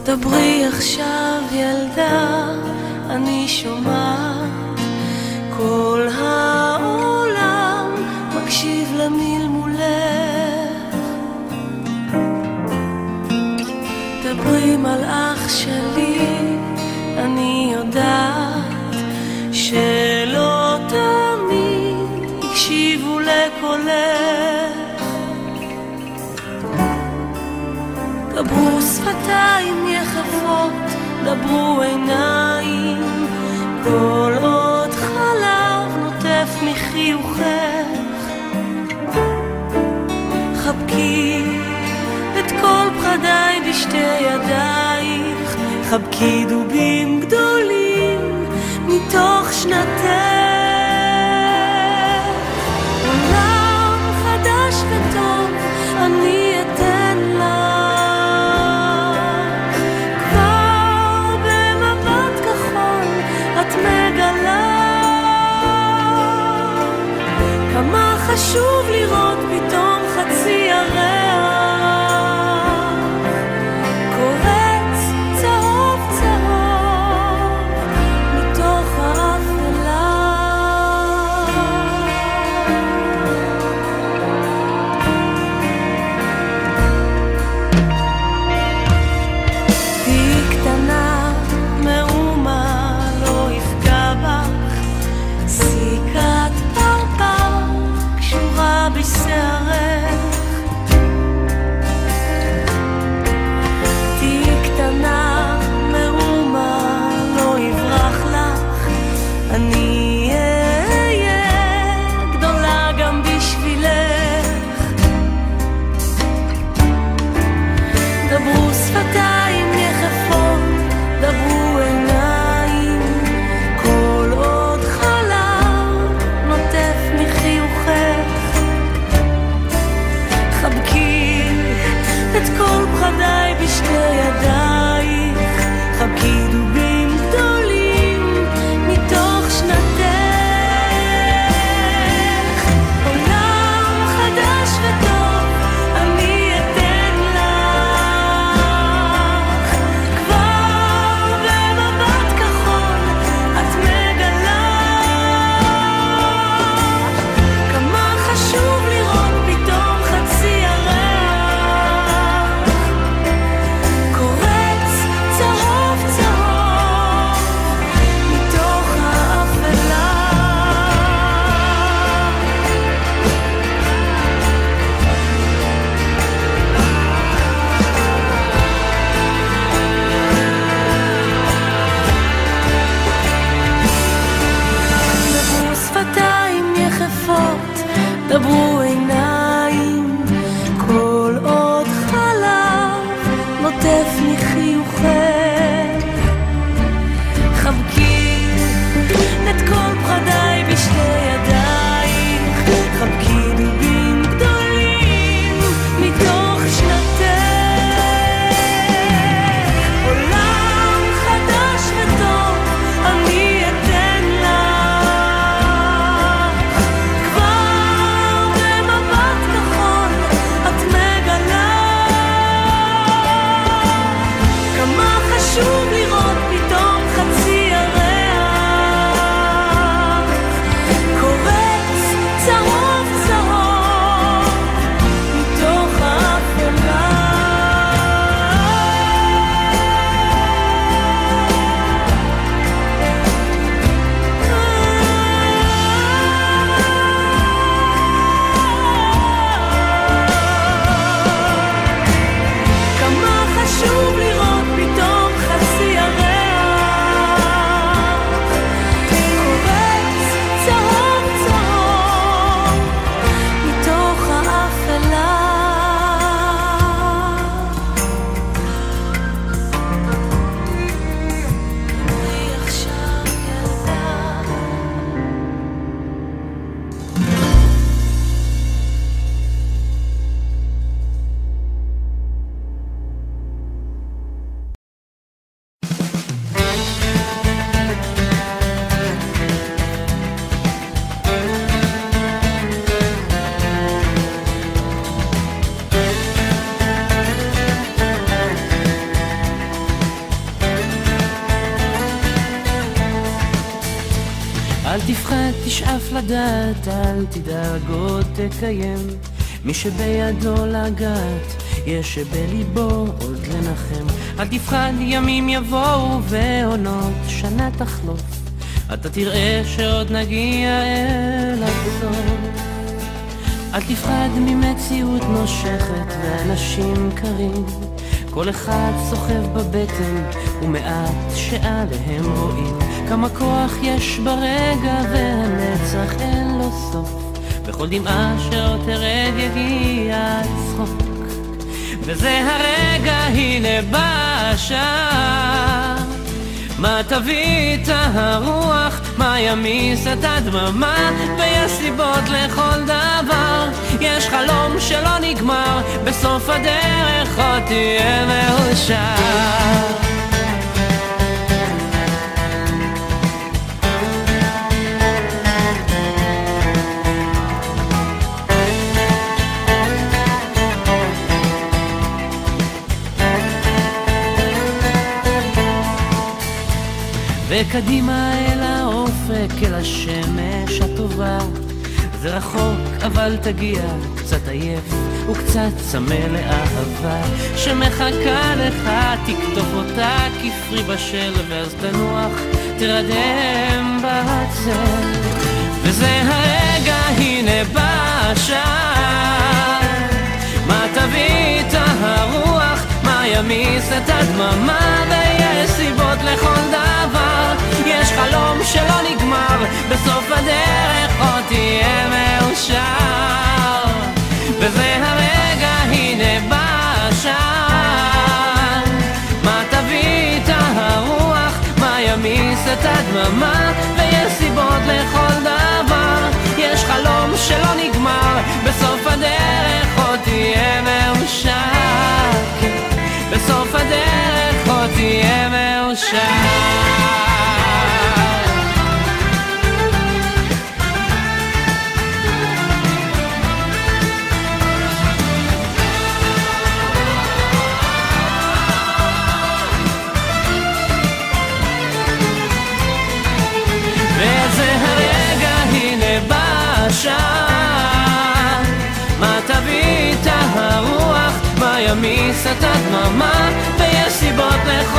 דברי עכשיו ילדה, אני שומעת כל העולם מקשיב למלמולך. דברי מלאך שלי, אני יודעת שלא תמיד הקשיבו לקולך. דברו שפתיים יחפות, דברו עיניים, כל עוד חלב נוטף מחיוכך. חבקי את כל פחדיי בשתי ידייך, חבקי דובים גדולים מתוך שנתך. עולם חדש וטוב אני אתן לך, כבר במבט כחול את מגלה כמה חשוב לראות פתאום חצי ירח קורץ צהוב צהוב אחד תשאף לדעת, אל תדאג עוד תקיים. מי שבידו לגעת, יש שבליבו עוד לנחם. אל תפחד, ימים יבואו ועונות שנה תחלוף, אתה תראה שעוד נגיע אל הסוף. אל תפחד ממציאות נושכת ואנשים קרים, כל אחד סוחב בבטן ומעט שעליהם רואים. כמה כוח יש ברגע והנצח אין לו סוף, בכל דמעה שעוד תרד יגיע הצחוק. וזה הרגע, הנה בא השעה, מה תביא את הרוח, מה ימיס את הדממה, ויש סיבות לכל דבר, יש חלום שלא נגמר, בסוף הדרך עוד תהיה מאושר. וקדימה אל האופק, אל השמש הטובה, זה רחוק אבל תגיע, קצת עייף וקצת צמא לאהבה שמחכה לך, תקטוף אותה כפרי בשל, ואז תנוח, תרדם בצל. וזה הרגע, הנה בא השעה, מה תביא את הרוח, מה ימיס את הדממה, ויש סיבות לכל דבר, יש חלום שלא נגמר, בסוף הדרך עוד תהיה מאושר. וזה הרגע, הנה בא השעה, מה תביא את הרוח, מה ימיס את הדממה, ויש סיבות לכל דבר, יש חלום שלא נגמר, בסוף הדרך עוד תהיה מאושר. בסוף הדרך עוד תהיה מאושר. וזה הרגע, הנה בא השעה, מה תביא את הרוח, מה ימיס את הדממה, ויש סיבות לכל